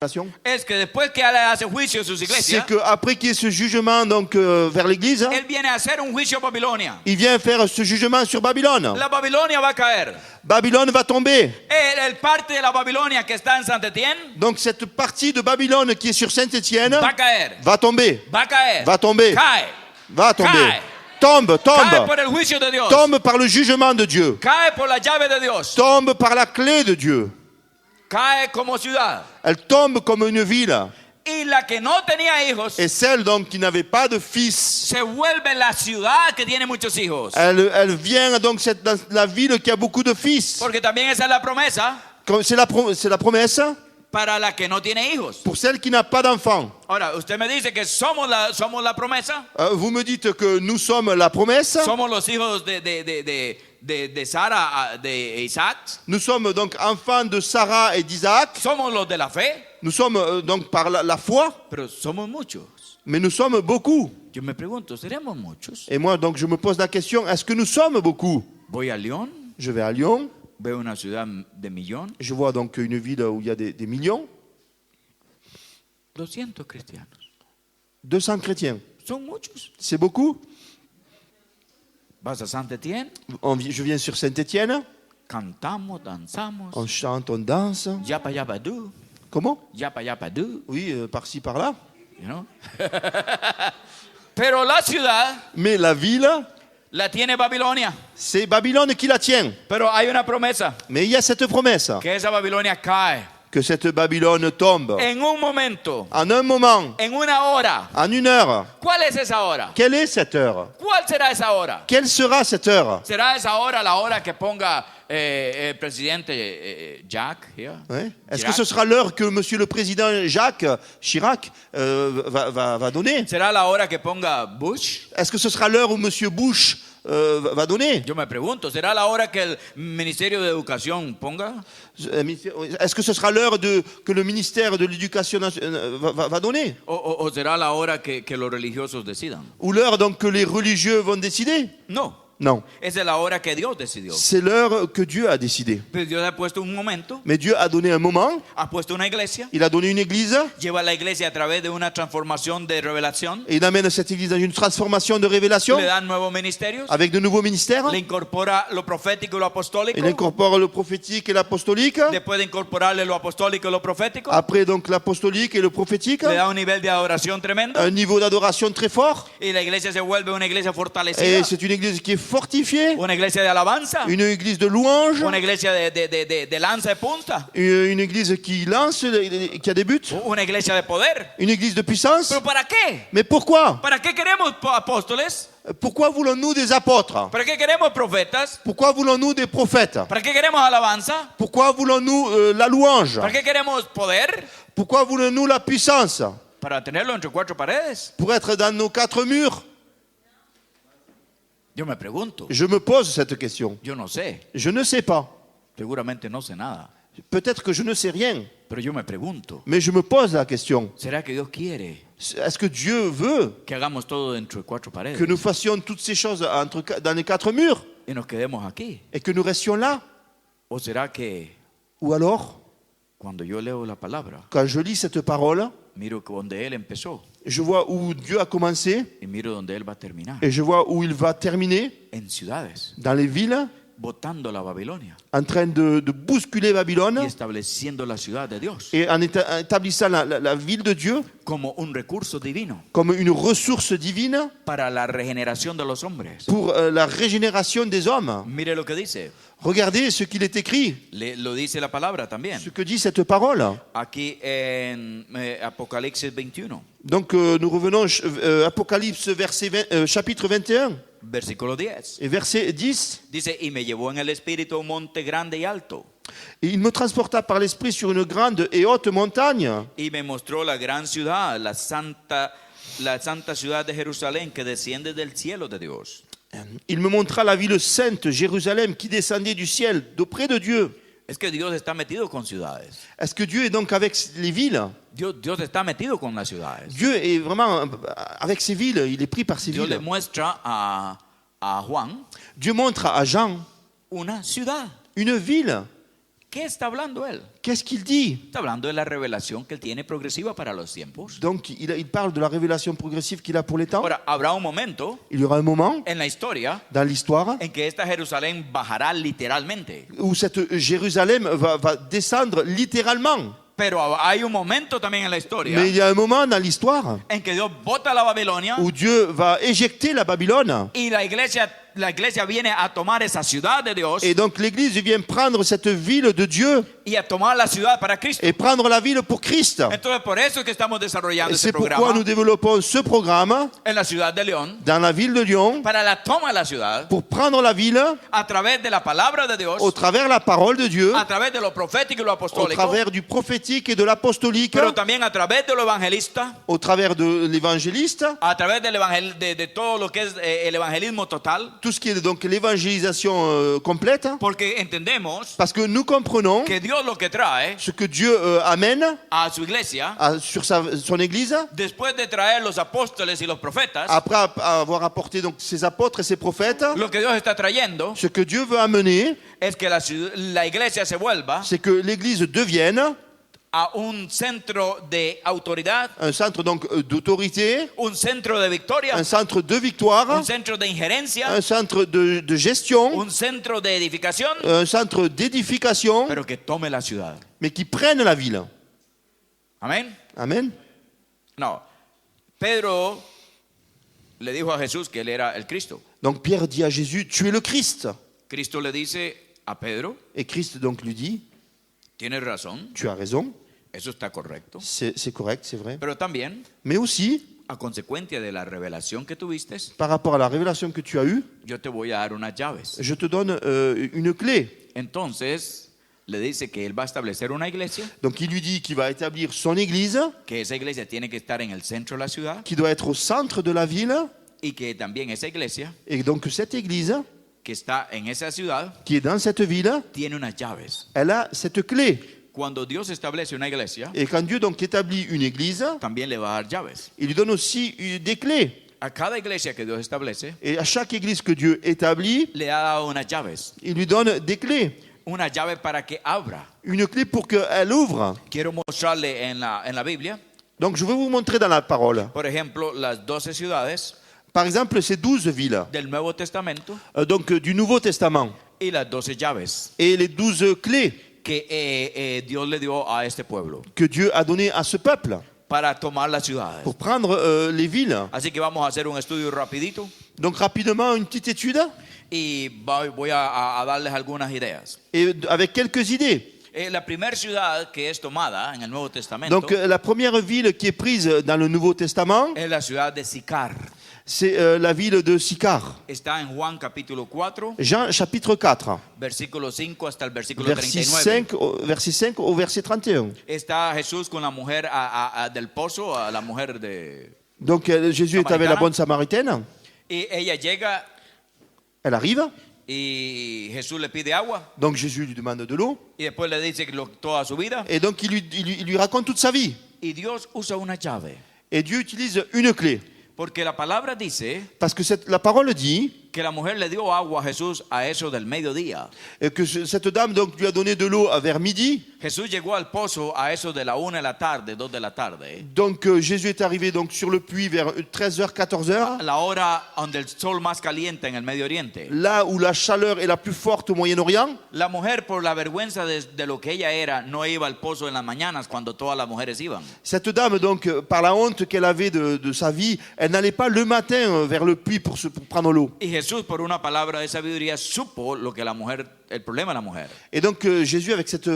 Es que después que él hace juicio a sus C'est iglesias, qu'après qu'il y ait ce jugement donc, vers l'Église, él viene a hacer un juicio a Babilonia. il vient faire ce jugement sur Babylone. La Babilonia va a caer. Babylone va tomber. El parte de la Babilonia que está en Saint-Étienne Donc cette partie de Babylone qui est sur Saint-Étienne va a caer. va tomber. Va a caer. Va tomber. Cae. Va tomber. Cae. Tombe, Cae tombe. por el juicio de Dios. Tombe par le jugement de Dieu. Cae por la llave de Dios. Tombe par la clé de Dieu. Cae como ciudad. Elle tombe comme une ville. Y la que no tenía hijos Et celle donc qui n'avait pas de fils, se vuelve la ciudad que tiene muchos hijos. elle vient donc dans la ville qui a beaucoup de fils. Porque también esa es la promesa C'est la promesse para la que no tiene hijos. pour celle qui n'a pas d'enfants. Ahora, usted me dice que somos la promesa. Vous me dites que nous sommes la promesse. Somos los hijos de Sara, de Isaac. Nous sommes donc enfants de Sarah et d'Isaac. Somos los de la fe. Nous sommes donc par la foi, Pero somos muchos. mais nous sommes beaucoup. Yo me pregunto, ¿seremos muchos? Et moi donc je me pose la question, est-ce que nous sommes beaucoup? Voy a Lyon, Je vais à Lyon, veo una ciudad de millón, je vois donc une ville où il y a des millions, 200 cristianos. 200 chrétiens. Son muchos. C'est beaucoup? Vas a Saint-Étienne, Je viens sur Saint-Étienne, cantamos, danzamos. on chante, on danse. Yapa yapa do, Comment? yapa yapa do, Oui, par-ci, par-là. you know. Pero la ciudad Mais la ville, la tiene Babilonia. c'est Babylone qui la tient. Pero hay una promesa, Mais il y a cette promesse, que esa Babilonia cae que cette Babylone tombe. en un momento, En un moment, en una hora. en une heure. ¿Cuál es esa hora? Quelle est cette heure? ¿Cuál será esa hora? Quelle sera cette heure? ¿Será esa hora la hora que ponga el presidente Jack here? Ouais. Est-ce Chirac? que ce sera l'heure que Monsieur le Président Jacques Chirac va donner? ¿Será la hora que ponga Bush? Est-ce que ce sera l'heure où Monsieur Bush va donner? Yo me pregunto, ¿será la hora que el Ministerio de Educación ponga? Est-ce que ce sera l'heure que le ministère de l'Éducation va donner? ¿O será la hora que los religiosos decidan? Ou l'heure donc que les religieux vont décider? No, Non. esa es la hora que Dios decidió. C'est l'heure que Dieu a décidé. Pero Dios ha puesto un momento, Mais Dieu a donné un moment, ha puesto una iglesia, il a donné une église, lleva a la iglesia a través de una transformación de revelación, et il amène cette église dans une transformation de révélation, le dan nuevos ministerios, avec de nouveaux ministères. le incorpora lo profético y lo apostólico, Il incorpore le prophétique et l'apostolique. después de incorporarle lo apostólico y lo profético, Après donc l'apostolique et le prophétique. le da un nivel de adoración tremendo, Un niveau d'adoration très fort. y la iglesia se vuelve una iglesia Et fortalecida, c'est une église qui est fortifiée. una iglesia de alabanza, Une église de louange. una iglesia de lanza de punta, Une église qui lance, qui a des buts. una iglesia de poder. Une église de puissance. ¿Pero para qué? Mais pourquoi? ¿Para qué queremos apóstoles? Pourquoi voulons-nous des apôtres? ¿Para qué queremos profetas? Pourquoi voulons-nous des prophètes? ¿Para qué queremos alabanza? Pourquoi voulons-nous la louange? ¿Para qué queremos poder? Pourquoi voulons-nous la puissance? Para tenerlo entre cuatro paredes. Pour être dans nos quatre murs? Yo me pregunto, Je me pose cette question. yo no sé, Je ne sais pas. seguramente no sé nada, Peut-être que je ne sais rien. pero yo me pregunto, Mais je me pose la question. ¿será que Dios quiere Est-ce que Dieu veut que hagamos todo dentro de cuatro paredes que nous fassions toutes ces choses dans les quatre murs y nos quedemos aquí? et que nous restions là? ¿O será que Ou alors, cuando yo leo la palabra, quand je lis cette parole, miro que donde Él empezó je vois où Dieu a commencé y miro donde Él va a terminar? et je vois où il va terminer, En ciudades, dans les villes, botando la Babilonia en train de bousculer y Babylone estableciendo la ciudad de Dios et en établissant la ville de Dieu como un recurso divino comme une ressource divine para la regeneración de los hombres. pour la régénération des hommes. Mire lo que dice. Regardez ce qu'il est écrit, Lo dice la palabra también. ce que dit cette parole. Aquí en Apocalipsis 21, Donc nous revenons Apocalypse chapitre 21 versículo 10. et verset 10. Dice, y me llevó en el espíritu a un monte grande y alto, Et il me transporta par l'esprit sur une grande et haute montagne y me mostró la gran ciudad, la santa ciudad de Jerusalén, que desciende del cielo de Dios. Il me montra la ville sainte, Jérusalem, qui descendait du ciel, d'auprès de Dieu. Es que Dios está metido con ciudades. Est-ce que Dieu est donc avec les villes? Dios está metido con las ciudades. Dieu est vraiment avec ces villes, il est pris par ces Dios le villes. muestra a Juan Dieu montre à Jean una ciudad. une ville. ¿Qué qué está hablando él? Qu'est-ce qu'il dit? Está hablando de la revelación que él tiene progresiva para los tiempos. Donc il parle de la révélation progressive qu'il a pour les temps. Ahora, habrá un momento Il y aura un moment en la historia dans l'histoire en que esta Jerusalén bajará literalmente. où cette Jérusalem va descendre littéralement. Pero hay un momento también en la historia Mais il y a un moment dans l'histoire en que Dios bota la Babilonia où Dieu va éjecter la Babylone. y la iglesia viene a tomar esa ciudad de Dios Et donc l'Église vient prendre cette ville de Dieu y a tomar la ciudad para Cristo. et prendre la ville pour Christ. Entonces, por eso es que estamos desarrollando Et este c'est pourquoi programa nous développons ce programme en la ciudad de León dans la ville de Lyon para la toma de la ciudad pour prendre la ville a través de la palabra de Dios, au travers de la parole de Dieu, a través de lo profético y lo au apostólico, travers du prophétique et de l'apostolique, pero también a través de lo evangelista, au travers de l'évangéliste, a través del de todo lo que es el evangelismo total, tout ce qui est donc l'évangélisation complète, porque entendemos parce que nous comprenons que Dios lo que trae ce que Dieu amène a su iglesia, sur son Église, después de traer los apóstoles y los profetas, après avoir apporté donc ses apôtres et ses prophètes, lo que Dios está trayendo ce que Dieu veut amener, es que la iglesia se vuelva c'est que l'Église devienne a un centro de autoridad, un centre donc d'autorité, un centro de victoria, un centre de victoire, un centro de injerencia, un centre de gestion, un centro de edificación, un centre d'édification, pero que tome la ciudad. mais qui prenne la ville. Amén. Amen. No, Pedro le dijo a Jesús que él era el Cristo. Donc Pierre dit à Jésus, tu es le Christ. Cristo le dice a Pedro, Et Christ donc lui dit, tienes razón, tu as raison, eso está correcto, c'est correct, c'est vrai. pero también Mais aussi, a consecuencia de la revelación que tuviste, par rapport à la révélation que tu as eue, yo te voy a dar unas llaves. je te donne une clé. Entonces le dice que él va a establecer una iglesia, Donc il lui dit qu'il va établir son église, que esa iglesia tiene que estar en el centro de la ciudad qui doit être au centre de la ville, y que también esa iglesia et donc cette église, que está en esa ciudad qui est dans cette ville, tiene unas llaves. elle a cette clé. Cuando Dios establece una iglesia, Et quand Dieu donc établit une église, también le va a dar llaves. il lui donne aussi des clés. A cada iglesia que Dios establece, Et à chaque église que Dieu établit, le ha dado unas llaves. il lui donne des clés. Una llave para que abra. Une clé pour qu'elle ouvre. Quiero mostrarle en la Biblia, Donc je vais vous montrer dans la parole. por ejemplo, las 12 ciudades Par exemple, ces 12 villes, del Nuevo Testamento donc du Nouveau Testament, y las 12 llaves et les 12 clés que Dios le dio a este pueblo que Dieu a données à ce peuple para tomar las ciudades. pour prendre les villes. Así que vamos a hacer un estudio rapidito Donc rapidement, une petite étude, y voy a darles algunas ideas. et avec quelques idées. La primera ciudad que es tomada en el Nuevo Testamento Donc la première ville qui est prise dans le Nouveau Testament, es la ciudad de Sicar. c'est la ville de Sychar. Está en Juan capítulo 4, Jean chapitre 4, versículo 5 hasta el versículo verset 39. 5, verset 5 au verset 31. Está Jesús con la mujer del pozo, a la mujer de... Donc Jésus est avec la bonne Samaritaine, Y ella llega elle arrive, y Jesús le pide agua donc Jésus lui demande de l'eau, y después le dice toda su vida. et donc il lui raconte toute sa vie. Y Dios usa una llave. Et Dieu utilise une clé, Porque la palabra dice parce que la parole dit que la mujer le dio agua a Jesús a eso del mediodía. que cette dame donc lui a donné de l'eau vers midi. Jesús llegó al pozo a eso de la 1 de la tarde, 2 de la tarde. Donc Jésus est arrivé donc sur le puits vers 13h, 14h, La hora donde el sol más calienta en el Medio Oriente. là où la chaleur est la plus forte au Moyen-Orient. La mujer, por la vergüenza de lo que ella era, no iba al pozo en las mañanas cuando todas las mujeres iban. Cette dame donc, par la honte qu'elle avait de sa vie, elle n'allait pas le matin vers le puits pour prendre l'eau. Y Jesús, por una palabra de sabiduría, supo lo que la mujer, el problema de la mujer. Et donc Jésus, avec cette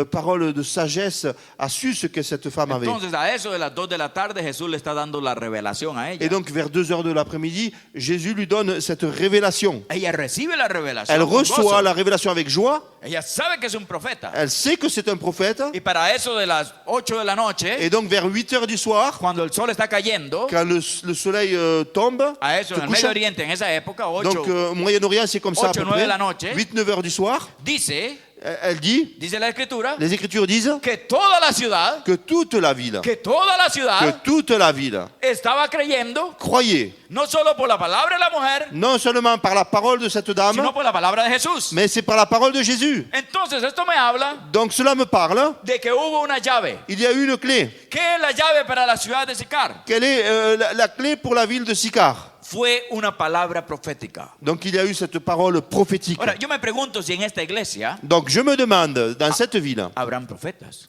parole de sagesse, a su ce que cette femme avait. Entonces, a eso de las 2 de la tarde, Jesús le está dando la revelación a ella. Et donc vers 2h de l'après-midi, Jésus lui donne cette révélation. Ella recibe la revelación. Elle con reçoit gozo. la révélation avec joie. Ella sabe que es un profeta. Elle sait que c'est un prophète. Y para eso de las 8 de la noche, Et donc vers 8h du soir, cuando el sol está cayendo, quand le soleil tombe, a eso se en el couche. Medio Oriente, en esa época, 8, Donc Moyen-Orient, c'est comme ça à 8, peu 9 près. de la noche. 8-9h du soir. dice Elle dit, dice la escritura, les Écritures disent, que toda la ciudad, que toute la ville, que toda la ciudad estaba creyendo, croyait, no solo por la palabra de la mujer, non seulement par la parole de cette dame, sino por la palabra de Jesús. mais c'est par la parole de Jésus. Entonces esto me habla Donc cela me parle, de que hubo una llave. il y a une clé. ¿Qué es la llave para la ciudad de Sicar? Quelle est la clé pour la ville de Sychar? Fue una palabra profética. Donc il y a eu cette parole prophétique. Ahora, yo me pregunto si en esta iglesia Donc je me demande, dans cette ville, habrán profetas.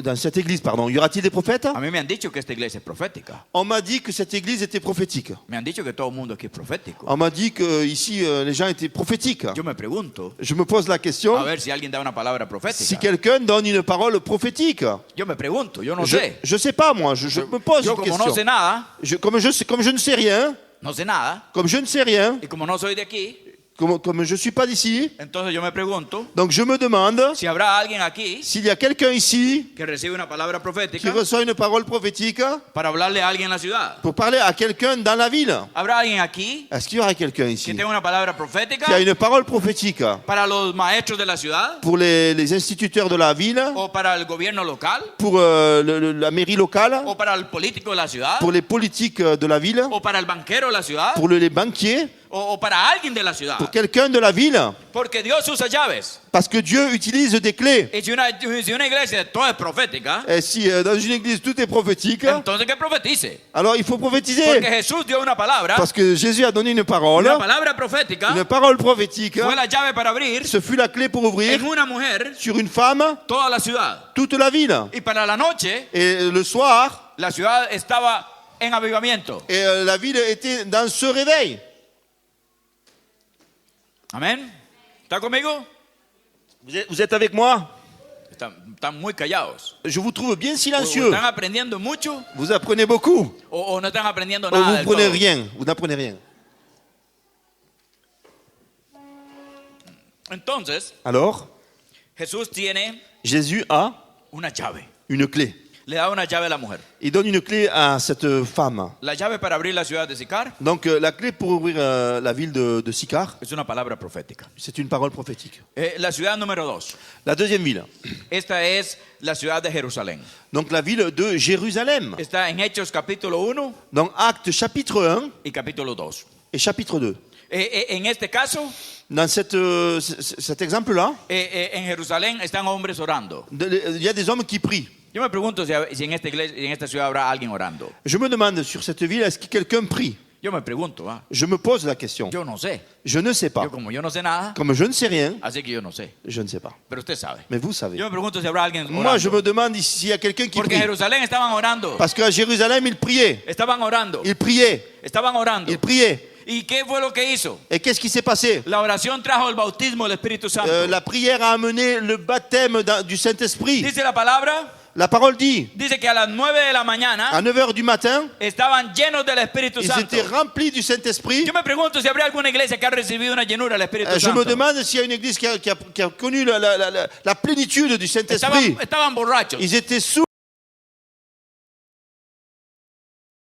dans cette église, pardon, y aura-t-il des prophètes? A mí me han dicho que esta iglesia es profética. On m'a dit que cette église était prophétique. Me han dicho que todo el mundo aquí es profético. On m'a dit que ici les gens étaient prophétiques. Yo me pregunto, Je me pose la question, a ver si alguien da una palabra si profética. quelqu'un donne une parole prophétique. Yo me pregunto, yo no sé. Je sais pas moi, je me pose Yo une como no sé question. nada, Comme je ne sais rien, no sé nada, comme je ne sais rien, y como no soy de aquí, comme je suis pas d'ici, entonces yo me pregunto donc je me demande si habrá alguien aquí s'il y a quelqu'un ici que recibe una palabra qui profética reçoit une parole prophétique para hablarle a alguien en la ciudad. pour parler à quelqu'un dans la ville. ¿Habrá alguien aquí Est-ce qu'il y aura quelqu'un que ici tenga una palabra qui a profética une parole prophétique para los maestros de la ciudad pour les instituteurs de la ville, o para el gobierno local pour la mairie locale, o para el político de la ciudad pour les politiques de la ville, o para el banquero de la ciudad pour les banquiers, o para alguien de la ciudad? pour quelqu'un de la ville? Porque Dios usa llaves. Parce que Dieu utilise des clés. Y si una iglesia toda es profética, Et si dans une église tout est prophétique, entonces que profetice. alors il faut prophétiser. Porque Jesús dio una palabra, Parce que Jésus a donné une parole profética, prophétique. fue la llave para abrir Ce fut la clé pour ouvrir en una mujer sur une femme toda la ciudad. toute la ville. Y para la noche, Et le soir, la ciudad estaba en avivamiento. et la ville était dans ce réveil. Amén. ¿Está conmigo? Vous êtes avec moi? Están muy callados. Je vous trouve bien O silencieux. están aprendiendo mucho Vous apprenez beaucoup. o no están aprendiendo Ou nada vous del prenez todo. rien. Vous n'apprenez rien. Entonces, Alors, Jesús tiene Jésus a una llave. une clé. Le da una llave a la mujer. Il donne une clé à cette femme. La llave para abrir la ciudad de Sicar Donc la clé pour ouvrir la ville de Sychar, es una palabra profética. c'est une parole prophétique. La ciudad número 2. La deuxième ville, Esta es la ciudad de Jerusalén. donc la ville de Jérusalem. Está en Hechos capítulo 1 Donc Actes chapitre 1 y capítulo 2. et chapitre 2. En este caso, Dans cet exemple-là, en Jerusalén están hombres orando. il y a des hommes qui prient. Yo me pregunto si en esta iglesia, en esta ciudad habrá alguien orando. Je me demande sur cette ville, est-ce que quelqu'un prie? Yo me pregunto, Je me pose la question. yo no sé. Je ne sais pas. Yo como yo no sé nada, Comme je ne sais rien, así que yo no sé. je ne sais pas. Pero usted sabe. Mais vous savez. Yo me pregunto si habrá alguien orando. Moi, je me demande s'il y a quelqu'un qui Porque en prie. Jerusalén estaban orando. Parce qu'à Jérusalem, ils priaient. Estaban orando. Ils priaient. Estaban orando. Ils priaient. ¿Y qué fue lo que hizo? Et qu'est-ce qui s'est passé? La oración trajo el bautismo del Espíritu Santo. La prière a amené le baptême du Saint-Esprit. Dice la palabra, La parole dit, dice que a las 9 de la mañana à 9h du matin, estaban llenos del Espíritu ils Santo. étaient remplis du Saint-Esprit. Yo me pregunto si habría alguna iglesia que ha recibido una llenura del Espíritu Je Santo. me demande s'il y a une église qui a connu la plénitude du Saint-Esprit. Estaban borrachos. Ils étaient sous